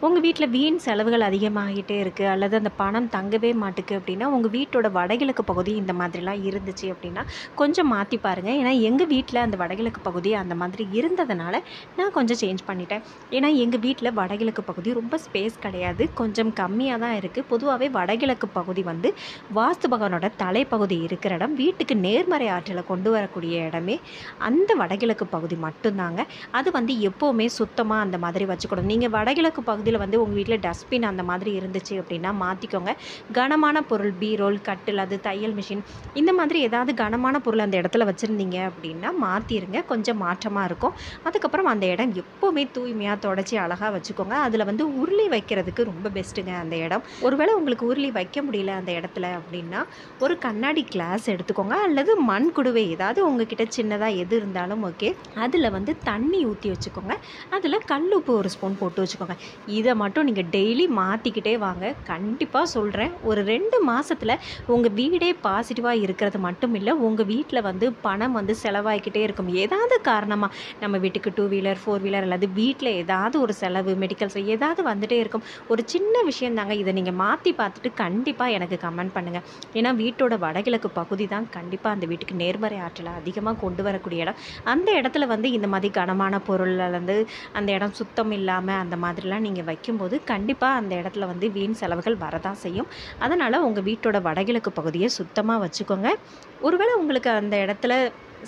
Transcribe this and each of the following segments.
உங்கள் வீட்டில் வீண் செலவுகள் அதிகமாகிட்டே இருக்குது அல்லது அந்த பணம் தங்கவே மாட்டுக்கு அப்படின்னா, உங்கள் வீட்டோட வடகிழக்கு பகுதி இந்த மாதிரிலாம் இருந்துச்சு அப்படின்னா, கொஞ்சம் மாற்றி பாருங்கள். ஏன்னா எங்கள் வீட்டில் அந்த வடகிழக்கு பகுதி அந்த மாதிரி இருந்ததுனால நான் கொஞ்சம் சேஞ்ச் பண்ணிட்டேன். ஏன்னா எங்கள் வீட்டில் வடகிழக்கு பகுதி ரொம்ப ஸ்பேஸ் கிடையாது, கொஞ்சம் கம்மியாக தான் இருக்குது. பொதுவாகவே வடகிழக்கு பகுதி வந்து வாஸ்து பகவானோட தலைப்பகுதி இருக்கிற இடம், வீட்டுக்கு நேர்மறை ஆற்றலை கொண்டு வரக்கூடிய இடமே அந்த வடகிழக்கு பகுதி மட்டும்தாங்க. அது வந்து எப்போவுமே சுத்தமாக அந்த மாதிரி வச்சுக்கணும். நீங்கள் வடகிழக்கு பகுதியில் வந்து உங்கள் வீட்டில் டஸ்ட்பின் அந்த மாதிரி இருந்துச்சு அப்படின்னா மாற்றிக்கோங்க. கனமான பொருள் பீரோல், கட்டில், அது தையல் மிஷின் இந்த மாதிரி ஏதாவது கனமான பொருள் அந்த இடத்துல வச்சுருந்தீங்க அப்படின்னா மாற்றிடுங்க. கொஞ்சம் மாற்றமாக இருக்கும். அதுக்கப்புறம் அந்த இடம் எப்போவுமே தூய்மையாக தொடச்சி அழகாக வச்சுக்கோங்க. அதில் வந்து உருளி வைக்கிறதுக்கு ரொம்ப பெஸ்ட்டுங்க அந்த இடம். ஒருவேளை உங்களுக்கு உருளி வைக்க முடியல அந்த இடத்துல அப்படின்னா ஒரு கண்ணாடி கிளாஸ் எடுத்துக்கோங்க, அல்லது மண் குடுவை ஏதாவது உங்ககிட்ட சின்னதாக எது இருந்தாலும் ஓகே. அதில் வந்து தண்ணி ஊற்றி வச்சுக்கோங்க. அதில் கல்லுப்பு ஒரு ஸ்பூன் போட்டு வச்சுக்கோங்க. இதை மட்டும் நீங்கள் டெய்லி மாற்றிக்கிட்டே வாங்க. கண்டிப்பாக சொல்கிறேன், ஒரு 2 மாதத்தில் உங்கள் வீடே பாசிட்டிவாக இருக்கிறது மட்டும் இல்லை, உங்கள் வீட்டில் வந்து பணம் வந்து செலவாகிக்கிட்டே இருக்கும். ஏதாவது காரணமாக நம்ம வீட்டுக்கு 2 வீலர் 4 வீலர் அல்லது வீட்டில் ஏதாவது ஒரு செலவு, மெடிக்கல்ஸ் ஏதாவது வந்துகிட்டே இருக்கும். ஒரு சின்ன விஷயம் தாங்க. இதை நீங்கள் மாற்றி பார்த்துட்டு கண்டிப்பாக எனக்கு கமெண்ட் பண்ணுங்கள். ஏன்னா வீட்டோட வடகிழக்கு பகுதி தான் கண்டிப்பாக அந்த வீட்டுக்கு நேர்மறை ஆற்றலை அதிகமாக கொண்டு வரக்கூடிய இடம். அந்த இடத்துல வந்து இந்த மாதிரி கனமான பொருள் வந்து அந்த இடம் சுத்தம் இல்லாமல் அந்த மாதிரிலாம் நீங்கள் வைக்கும்போது கண்டிப்பாக அந்த இடத்துல வந்து வீண் செலவுகள் வரதான் செய்யும். அதனால் உங்கள் வீட்டோட வடகிழக்கு பகுதியை சுத்தமாக வச்சுக்கோங்க. ஒருவேளை உங்களுக்கு அந்த இடத்துல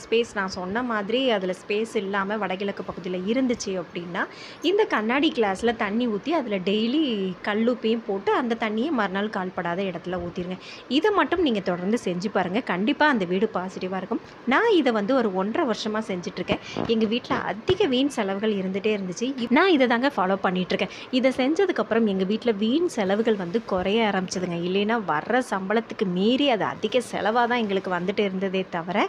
ஸ்பேஸ் நான் சொன்ன மாதிரி அதில் ஸ்பேஸ் இல்லாமல் வடகிழக்கு பகுதியில் இருந்துச்சு அப்படின்னா இந்த கண்ணாடி கிளாஸில் தண்ணி ஊற்றி அதில் டெய்லி கல்லுப்பையும் போட்டு அந்த தண்ணியை மறுநாள் கால்படாத இடத்துல ஊற்றிடுங்க. இதை மட்டும் நீங்கள் தொடர்ந்து செஞ்சு பாருங்கள். கண்டிப்பாக அந்த வீடு பாசிட்டிவாக இருக்கும். நான் இதை வந்து ஒரு 1.5 வருஷமாக செஞ்சிட்ருக்கேன். எங்கள் வீட்டில் அதிக வீண் செலவுகள் இருந்துகிட்டே இருந்துச்சு. நான் இதை தாங்க ஃபாலோ பண்ணிகிட்ருக்கேன். இதை செஞ்சதுக்கப்புறம் எங்கள் வீட்டில் வீண் செலவுகள் வந்து குறைய ஆரம்பிச்சதுங்க. இல்லைன்னா வர்ற சம்பளத்துக்கு மீறி அது அதிக செலவாக தான் எங்களுக்கு வந்துட்டு இருந்ததே தவிர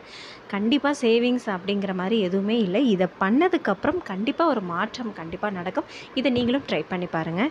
கண்டிப்பாக சேவிங்ஸ் அப்படிங்கிற மாதிரி எதுவுமே இல்லை. இதை பண்ணதுக்கப்புறம் கண்டிப்பாக ஒரு மாற்றம் கண்டிப்பாக நடக்கும். இதை நீங்களும் ட்ரை பண்ணி பாருங்கள்.